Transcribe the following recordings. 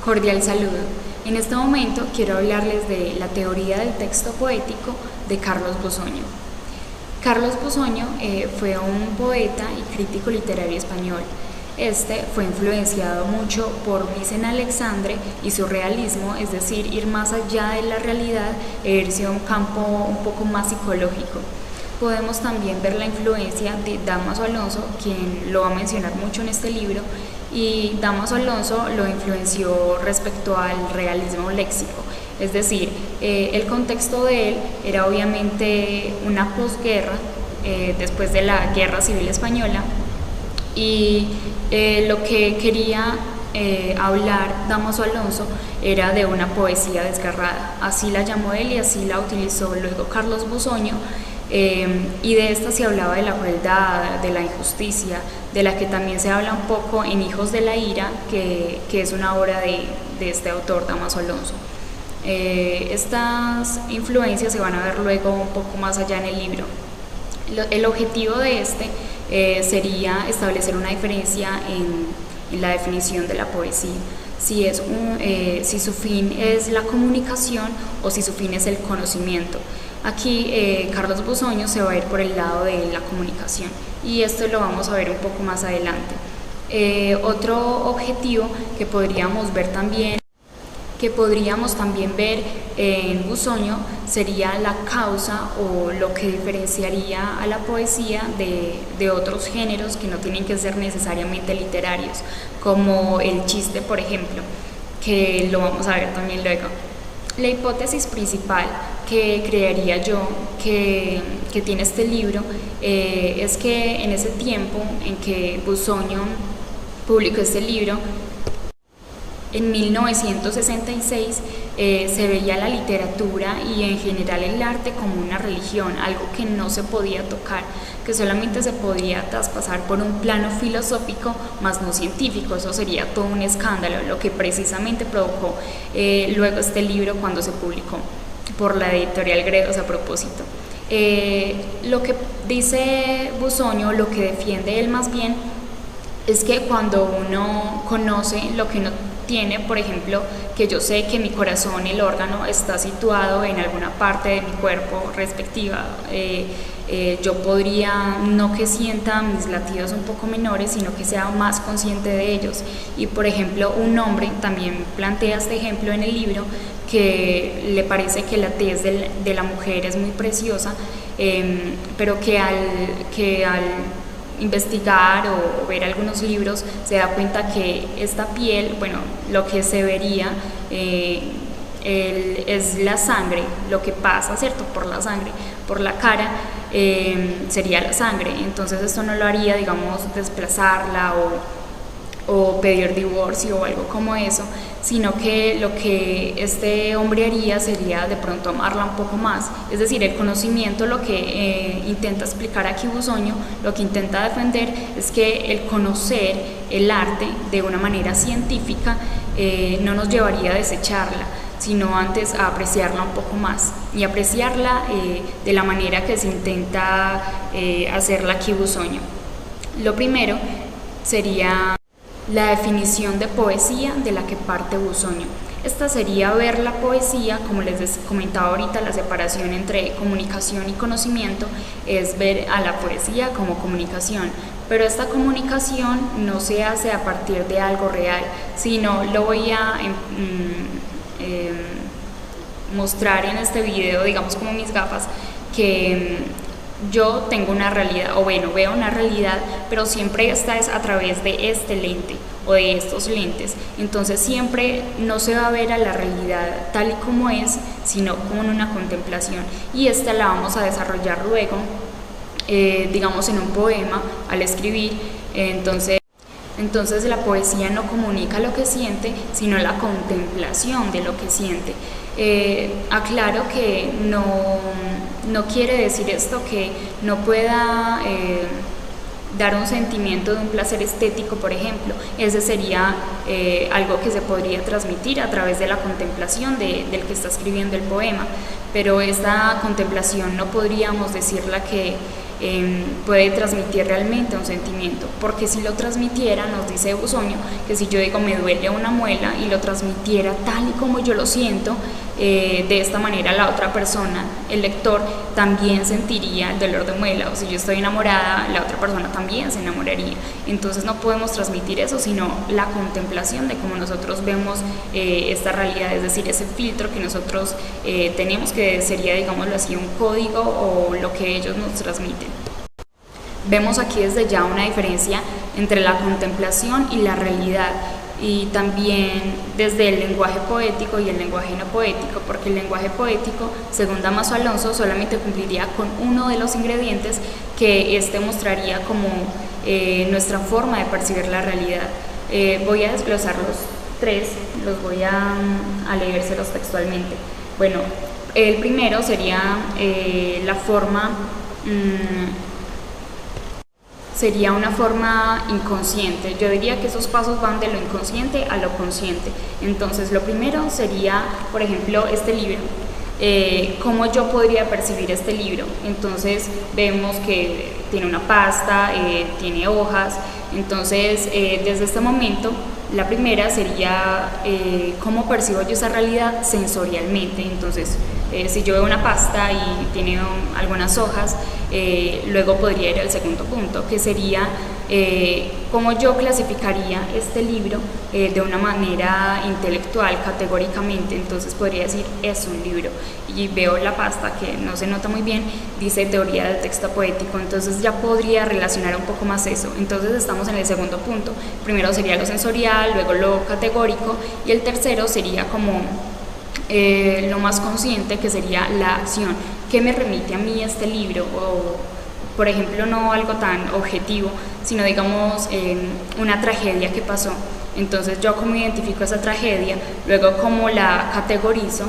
Cordial saludo. En este momento quiero hablarles de la teoría del texto poético de Carlos Bosoño. Carlos Bosoño fue un poeta y crítico literario español. Este fue influenciado mucho por Vicent Alexandre y su realismo, es decir, ir más allá de la realidad e irse a un campo un poco más psicológico. Podemos también ver la influencia de Dámaso Alonso, quien lo va a mencionar mucho en este libro, y Dámaso Alonso lo influenció respecto al realismo léxico, es decir, el contexto de él era obviamente una posguerra, después de la Guerra Civil Española, y lo que quería hablar Dámaso Alonso era de una poesía desgarrada, así la llamó él y así la utilizó luego Carlos Bosoño. Y de esta se hablaba de la crueldad, de la injusticia, de la que también se habla un poco en Hijos de la Ira, que es una obra de este autor, Dámaso Alonso. Estas influencias se van a ver luego un poco más allá en el libro. El objetivo de este sería establecer una diferencia en la definición de la poesía. Si su fin es la comunicación o si su fin es el conocimiento. Aquí Carlos Bosoño se va a ir por el lado de la comunicación y esto lo vamos a ver un poco más adelante. Otro objetivo que podríamos también ver en Bosoño sería la causa o lo que diferenciaría a la poesía de otros géneros que no tienen que ser necesariamente literarios, como el chiste, por ejemplo, que lo vamos a ver también luego. La hipótesis principal que crearía yo que tiene este libro es que en ese tiempo en que Bosoño publicó este libro, en 1966 se veía la literatura y en general el arte como una religión, algo que no se podía tocar, que solamente se podía traspasar por un plano filosófico más no científico. Eso sería todo un escándalo, lo que precisamente provocó luego este libro cuando se publicó por la editorial Gredos a propósito. Lo que dice Bosoño, lo que defiende él más bien, es que cuando uno conoce lo que no tiene, por ejemplo, que yo sé que mi corazón, el órgano, está situado en alguna parte de mi cuerpo respectiva, yo podría no que sienta mis latidos un poco menores, sino que sea más consciente de ellos. Y por ejemplo, un hombre también plantea este ejemplo en el libro, que le parece que la tez de la mujer es muy preciosa, pero que al investigar o ver algunos libros se da cuenta que esta piel, bueno, lo que se vería es la sangre, lo que pasa, ¿cierto? Por la sangre, por la cara, sería la sangre. Entonces esto no lo haría, digamos, desplazarla o pedir divorcio o algo como eso, sino que lo que este hombre haría sería de pronto amarla un poco más. Es decir, el conocimiento, lo que intenta explicar aquí Bosoño, lo que intenta defender es que el conocer el arte de una manera científica no nos llevaría a desecharla, sino antes a apreciarla un poco más y apreciarla de la manera que se intenta hacerla aquí Bosoño. Lo primero sería la definición de poesía de la que parte Bosoño. Esta sería ver la poesía, como les comentaba ahorita, la separación entre comunicación y conocimiento, es ver a la poesía como comunicación, pero esta comunicación no se hace a partir de algo real, sino lo voy a mostrar en este video, digamos como mis gafas, que yo tengo una realidad, o bueno, veo una realidad, pero siempre esta es a través de este lente o de estos lentes. Entonces siempre no se va a ver a la realidad tal y como es, sino como en una contemplación. Y esta la vamos a desarrollar luego, digamos en un poema, al escribir. Entonces la poesía no comunica lo que siente, sino la contemplación de lo que siente. Aclaro que no quiere decir esto que no pueda dar un sentimiento de un placer estético, por ejemplo. Ese sería algo que se podría transmitir a través de la contemplación del que está escribiendo el poema, pero esta contemplación no podríamos decirla que puede transmitir realmente un sentimiento, porque si lo transmitiera, nos dice Busoño, que si yo digo me duele una muela y lo transmitiera tal y como yo lo siento, de esta manera la otra persona, el lector, también sentiría el dolor de muela, o si yo estoy enamorada, la otra persona también se enamoraría. Entonces no podemos transmitir eso, sino la contemplación de cómo nosotros vemos esta realidad, es decir, ese filtro que nosotros tenemos, que sería, digámoslo así, un código o lo que ellos nos transmiten. Vemos aquí desde ya una diferencia entre la contemplación y la realidad, y también desde el lenguaje poético y el lenguaje no poético, porque el lenguaje poético, según Dámaso Alonso, solamente cumpliría con uno de los ingredientes que este mostraría como nuestra forma de percibir la realidad. Voy a desglosar los tres, los voy a leérselos textualmente. Bueno, el primero sería la forma... sería una forma inconsciente. Yo diría que esos pasos van de lo inconsciente a lo consciente. Entonces, lo primero sería, por ejemplo, este libro. ¿Cómo yo podría percibir este libro? Entonces, vemos que tiene una pasta, tiene hojas. Entonces, desde este momento, la primera sería cómo percibo yo esa realidad sensorialmente. Entonces, si yo veo una pasta y tiene algunas hojas, luego podría ir al segundo punto, que sería cómo yo clasificaría este libro de una manera intelectual, categóricamente. Entonces podría decir, es un libro. Y veo la pasta, que no se nota muy bien, dice teoría del texto poético, entonces ya podría relacionar un poco más eso. Entonces estamos en el segundo punto. Primero sería lo sensorial, luego lo categórico, y el tercero sería como lo más consciente, que sería la acción. ¿Qué me remite a mí este libro? O, por ejemplo, no algo tan objetivo, sino digamos una tragedia que pasó. Entonces yo cómo identifico esa tragedia, luego cómo la categorizo,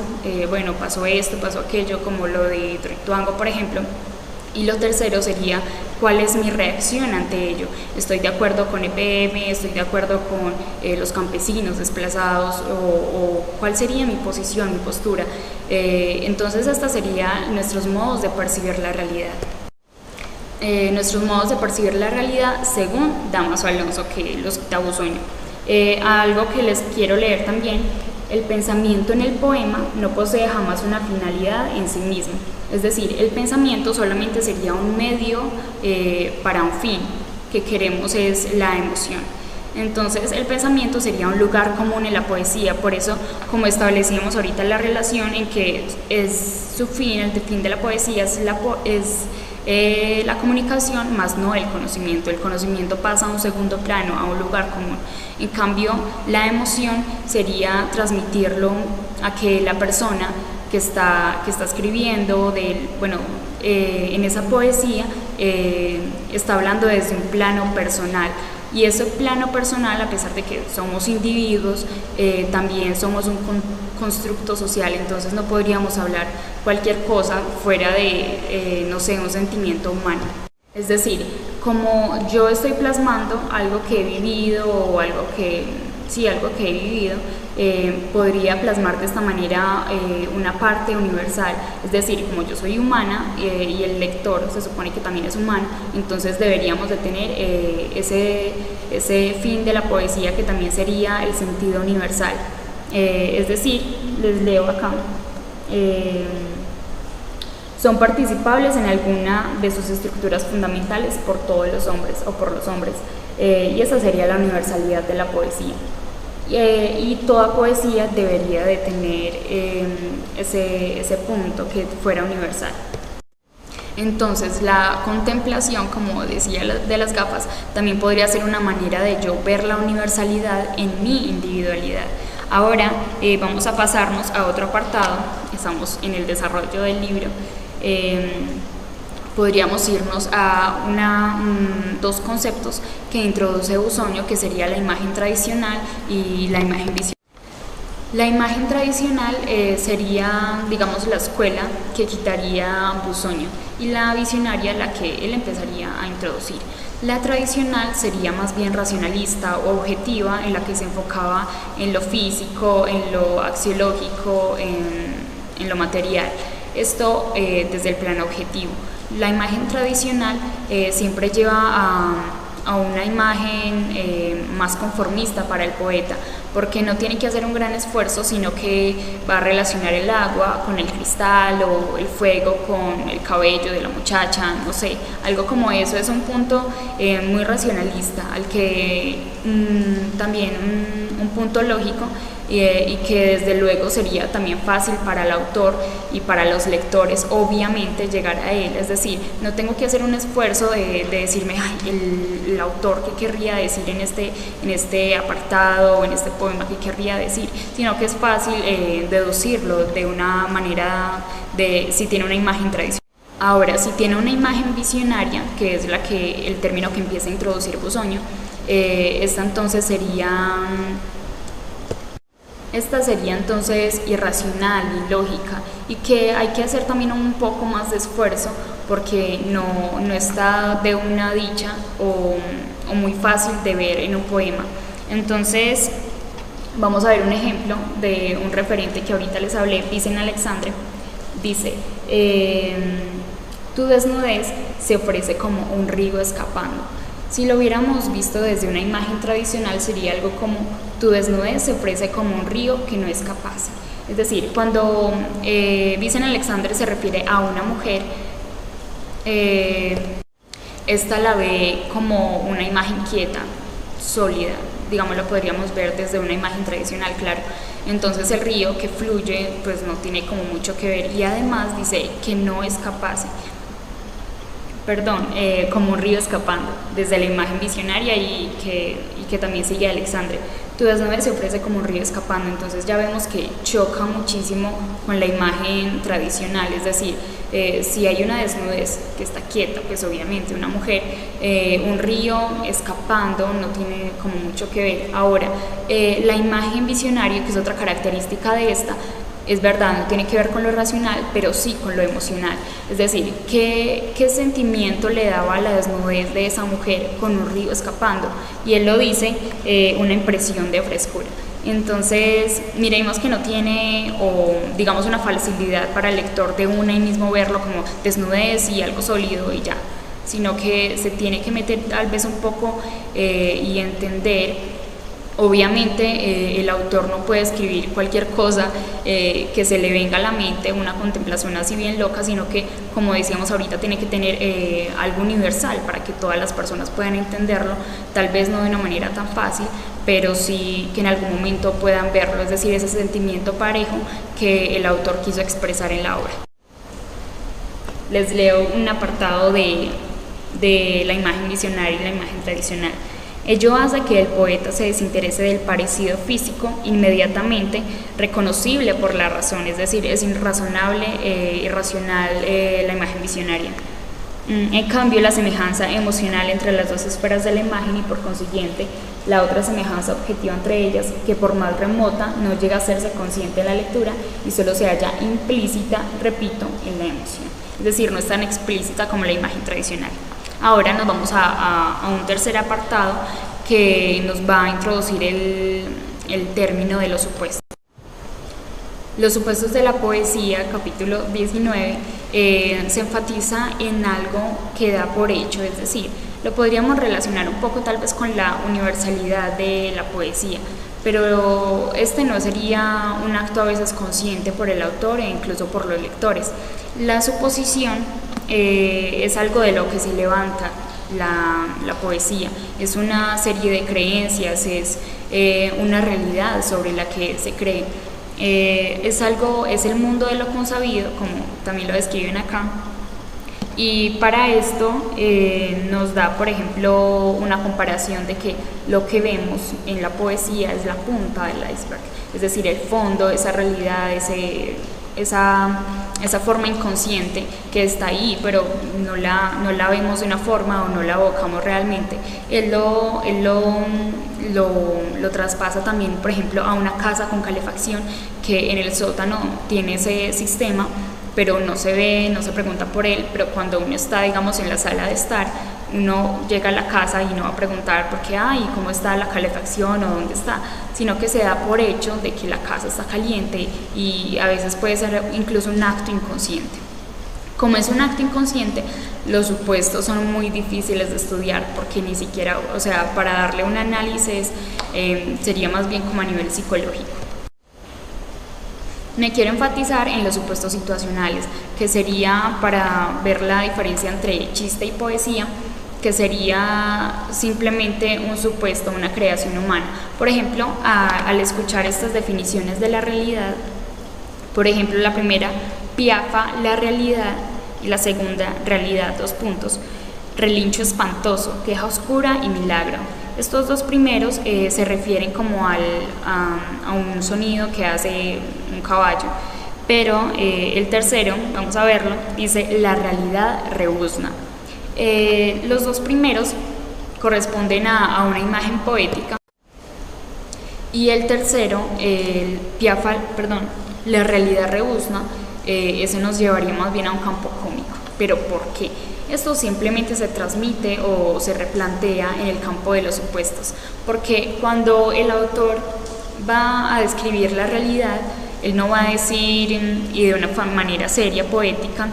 bueno, pasó esto, pasó aquello, como lo de Trituango, por ejemplo. Y lo tercero sería cuál es mi reacción ante ello. ¿Estoy de acuerdo con EPM? ¿Estoy de acuerdo con los campesinos desplazados? ¿O cuál sería mi posición, mi postura? Entonces estos serían nuestros modos de percibir la realidad. Nuestros modos de percibir la realidad según Dámaso Alonso, que los cita Busoño. Algo que les quiero leer también: el pensamiento en el poema no posee jamás una finalidad en sí mismo, es decir, el pensamiento solamente sería un medio para un fin, que queremos es la emoción. Entonces el pensamiento sería un lugar común en la poesía, por eso, como establecíamos ahorita la relación en que es su fin, el fin de la poesía es la comunicación, más no el conocimiento. El conocimiento pasa a un segundo plano, a un lugar común. En cambio, la emoción sería transmitirlo a que la persona que está escribiendo, en esa poesía, está hablando desde un plano personal. Y ese plano personal, a pesar de que somos individuos, también somos un constructo social, entonces no podríamos hablar cualquier cosa fuera de, no sé, un sentimiento humano. Es decir, como yo estoy plasmando algo que he vivido o algo que he vivido, podría plasmar de esta manera una parte universal. Es decir, como yo soy humana y el lector se supone que también es humano, entonces deberíamos de tener ese fin de la poesía, que también sería el sentido universal. Es decir, les leo acá. Son participables en alguna de sus estructuras fundamentales por todos los hombres o por los hombres, y esa sería la universalidad de la poesía. Y toda poesía debería de tener ese punto, que fuera universal. Entonces la contemplación, como decía de las gafas, también podría ser una manera de yo ver la universalidad en mi individualidad. Ahora vamos a pasarnos a otro apartado, estamos en el desarrollo del libro. Podríamos irnos a dos conceptos que introduce Busoño, que sería la imagen tradicional y la imagen visionaria. La imagen tradicional sería, digamos, la escuela que quitaría Busoño, y la visionaria la que él empezaría a introducir. La tradicional sería más bien racionalista o objetiva, en la que se enfocaba en lo físico, en lo axiológico, en lo material. Esto desde el plano objetivo. La imagen tradicional siempre lleva a una imagen más conformista para el poeta, porque no tiene que hacer un gran esfuerzo, sino que va a relacionar el agua con el cristal o el fuego con el cabello de la muchacha, no sé, algo como eso. Es un punto muy racionalista, al que también un punto lógico, y que desde luego sería también fácil para el autor y para los lectores obviamente llegar a él. Es decir, no tengo que hacer un esfuerzo de decirme, ay, el autor qué querría decir en este apartado o en este poema, qué querría decir, sino que es fácil deducirlo de una manera de si tiene una imagen tradicional. Ahora, si tiene una imagen visionaria, que es el término que empieza a introducir Busoño, esta sería entonces irracional, ilógica, y que hay que hacer también un poco más de esfuerzo, porque no está de una dicha o muy fácil de ver en un poema. Entonces vamos a ver un ejemplo de un referente que ahorita les hablé, Vicent Alexandre. Dice, tu desnudez se ofrece como un río escapando. Si lo hubiéramos visto desde una imagen tradicional, sería algo como: tu desnudez se ofrece como un río que no escapase. Es decir, cuando Vicent Alexandre se refiere a una mujer, esta la ve como una imagen quieta, sólida, digamos, lo podríamos ver desde una imagen tradicional, claro. Entonces el río que fluye pues no tiene como mucho que ver, y además dice que no escapase. Como un río escapando, desde la imagen visionaria y que también sigue Alexandre. Tu desnudez se ofrece como un río escapando. Entonces ya vemos que choca muchísimo con la imagen tradicional, es decir, si hay una desnudez que está quieta, pues obviamente una mujer, un río escapando no tiene como mucho que ver. Ahora, la imagen visionaria, que es otra característica de esta, es verdad, no tiene que ver con lo racional, pero sí con lo emocional. Es decir, ¿qué sentimiento le daba a la desnudez de esa mujer con un río escapando? Y él lo dice, una impresión de frescura. Entonces, miremos que no tiene, o digamos, una facilidad para el lector de una y mismo verlo como desnudez y algo sólido y ya, sino que se tiene que meter tal vez un poco y entender. Obviamente el autor no puede escribir cualquier cosa que se le venga a la mente, una contemplación así bien loca, sino que, como decíamos ahorita, tiene que tener algo universal para que todas las personas puedan entenderlo, tal vez no de una manera tan fácil, pero sí que en algún momento puedan verlo, es decir, ese sentimiento parejo que el autor quiso expresar en la obra. Les leo un apartado de la imagen visionaria y la imagen tradicional. Ello hace que el poeta se desinterese del parecido físico inmediatamente reconocible por la razón, es decir, es irrazonable, irracional la imagen visionaria. En cambio, la semejanza emocional entre las dos esferas de la imagen, y por consiguiente la otra semejanza objetiva entre ellas, que por más remota no llega a hacerse consciente en la lectura y solo se halla implícita, repito, en la emoción. Es decir, no es tan explícita como la imagen tradicional. Ahora nos vamos a un tercer apartado que nos va a introducir el término de los supuestos. Los supuestos de la poesía, capítulo 19, se enfatiza en algo que da por hecho, es decir, lo podríamos relacionar un poco tal vez con la universalidad de la poesía, pero este no sería un acto a veces consciente por el autor e incluso por los lectores. La suposición es algo de lo que se levanta la poesía, es una serie de creencias, es una realidad sobre la que se cree, es el mundo de lo consabido, como también lo describen acá. Y para esto nos da, por ejemplo, una comparación de que lo que vemos en la poesía es la punta del iceberg, es decir, el fondo, esa realidad, esa forma inconsciente que está ahí, pero no la vemos de una forma o no la evocamos realmente. Él lo traspasa también, por ejemplo, a una casa con calefacción, que en el sótano tiene ese sistema, pero no se ve, no se pregunta por él, pero cuando uno está, digamos, en la sala de estar, uno llega a la casa y no va a preguntar por qué, cómo está la calefacción o dónde está, sino que se da por hecho de que la casa está caliente, y a veces puede ser incluso un acto inconsciente. Como es un acto inconsciente, los supuestos son muy difíciles de estudiar porque ni siquiera, o sea, para darle un análisis sería más bien como a nivel psicológico. Me quiero enfatizar en los supuestos situacionales, que sería para ver la diferencia entre chiste y poesía, que sería simplemente un supuesto, una creación humana. Por ejemplo, al escuchar estas definiciones de la realidad, por ejemplo, la primera, piafa la realidad, y la segunda, realidad, dos puntos, relincho espantoso, queja oscura y milagro. Estos dos primeros se refieren como a un sonido que hace un caballo, pero el tercero, vamos a verlo, dice la realidad rebuzna. Los dos primeros corresponden a una imagen poética y el tercero, la realidad rebuzna, ese nos llevaría más bien a un campo cómico. ¿Pero por qué? Esto simplemente se transmite o se replantea en el campo de los supuestos, porque cuando el autor va a describir la realidad, él no va a decir, y de una manera seria, poética,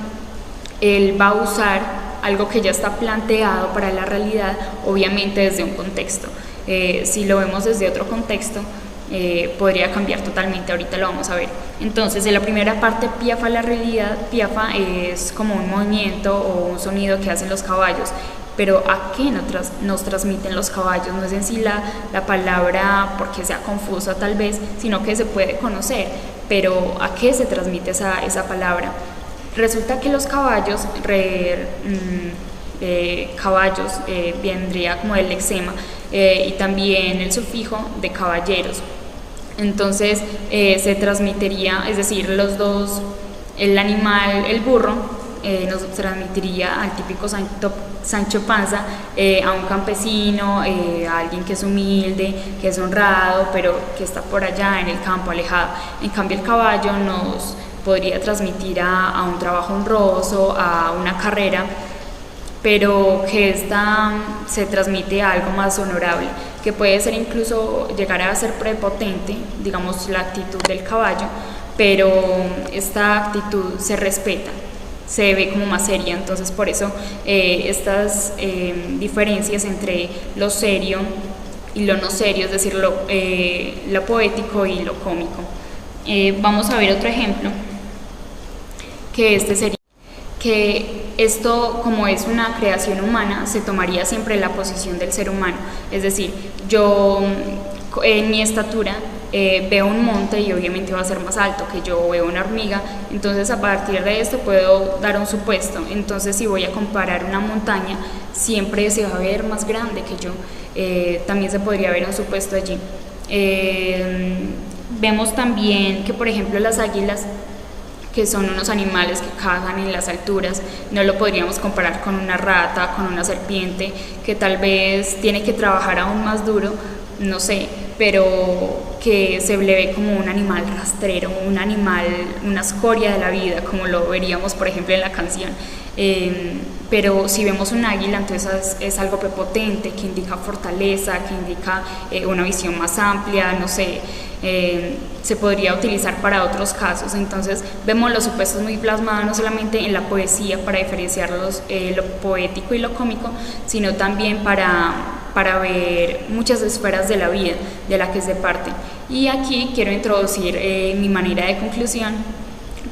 él va a usar algo que ya está planteado para la realidad, obviamente desde un contexto. Si lo vemos desde otro contexto, podría cambiar totalmente, ahorita lo vamos a ver. Entonces, en la primera parte, piafa la realidad, piafa es como un movimiento o un sonido que hacen los caballos, pero ¿a qué nos transmiten los caballos? No es en sí la palabra porque sea confusa tal vez, sino que se puede conocer, pero ¿a qué se transmite esa palabra? Resulta que los caballos, vendría como el lexema y también el sufijo de caballeros. Entonces se transmitiría, es decir, los dos, el animal, el burro, nos transmitiría al típico Sancho Panza, a un campesino, a alguien que es humilde, que es honrado, pero que está por allá en el campo alejado. En cambio el caballo nos podría transmitir a un trabajo honroso, a una carrera, pero que esta se transmite a algo más honorable, que puede ser incluso llegar a ser prepotente, digamos la actitud del caballo, pero esta actitud se respeta, se ve como más seria. Entonces por eso estas diferencias entre lo serio y lo no serio, es decir, lo poético y lo cómico. Vamos a ver otro ejemplo, que este sería que esto, como es una creación humana, se tomaría siempre la posición del ser humano. Es decir, yo en mi estatura veo un monte y obviamente va a ser más alto que yo, veo una hormiga, entonces a partir de esto puedo dar un supuesto. Entonces si voy a comparar una montaña, siempre se va a ver más grande que yo. También se podría ver un supuesto allí. Vemos también que, por ejemplo, las águilas, que son unos animales que cazan en las alturas, no lo podríamos comparar con una rata, con una serpiente, que tal vez tiene que trabajar aún más duro, no sé, pero que se le ve como un animal rastrero, un animal, una escoria de la vida, como lo veríamos, por ejemplo, en la canción. Pero si vemos un águila, entonces es algo prepotente, que indica fortaleza, que indica una visión más amplia, no sé. Se podría utilizar para otros casos. Entonces vemos los supuestos muy plasmados no solamente en la poesía para diferenciar lo poético y lo cómico, sino también para ver muchas esferas de la vida de la que se parte. Y aquí quiero introducir mi manera de conclusión,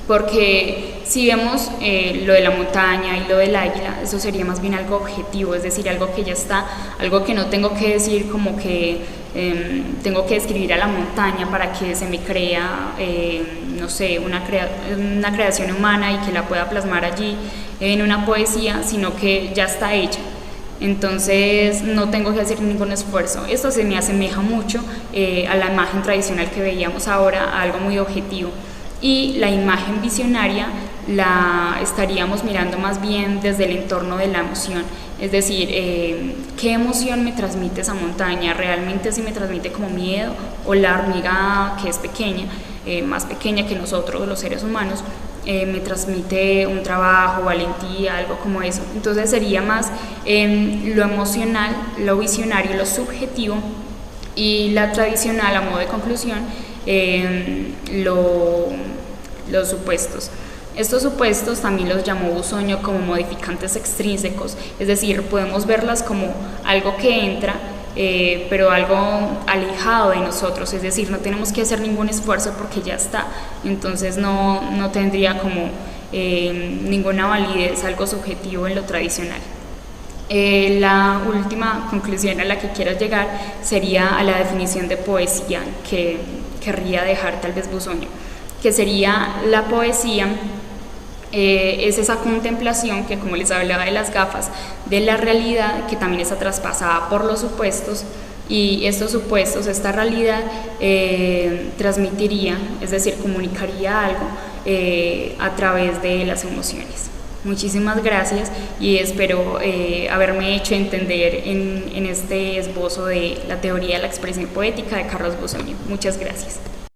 porque si vemos lo de la montaña y lo del águila, eso sería más bien algo objetivo, es decir, algo que ya está, algo que no tengo que decir como que tengo que describir a la montaña para que se me crea, no sé, una creación humana y que la pueda plasmar allí en una poesía, sino que ya está hecha. Entonces no tengo que hacer ningún esfuerzo. Esto se me asemeja mucho a la imagen tradicional que veíamos ahora, a algo muy objetivo. Y la imagen visionaria la estaríamos mirando más bien desde el entorno de la emoción, es decir, ¿qué emoción me transmite esa montaña? ¿Realmente sí me transmite como miedo? ¿O la hormiga, que es pequeña, más pequeña que nosotros, los seres humanos, me transmite un trabajo, valentía, algo como eso? Entonces sería más lo emocional, lo visionario, lo subjetivo, y la tradicional, a modo de conclusión, los supuestos. Estos supuestos también los llamó Busoño como modificantes extrínsecos, es decir, podemos verlas como algo que entra, pero algo alejado de nosotros, es decir, no tenemos que hacer ningún esfuerzo porque ya está, entonces no tendría como ninguna validez, algo subjetivo en lo tradicional. La última conclusión a la que quiero llegar sería a la definición de poesía que querría dejar tal vez Busoño, que sería la poesía. Es esa contemplación que, como les hablaba de las gafas, de la realidad que también está traspasada por los supuestos, y estos supuestos, esta realidad transmitiría, es decir, comunicaría algo a través de las emociones. Muchísimas gracias y espero haberme hecho entender en este esbozo de la teoría de la expresión poética de Carlos Busoño. Muchas gracias.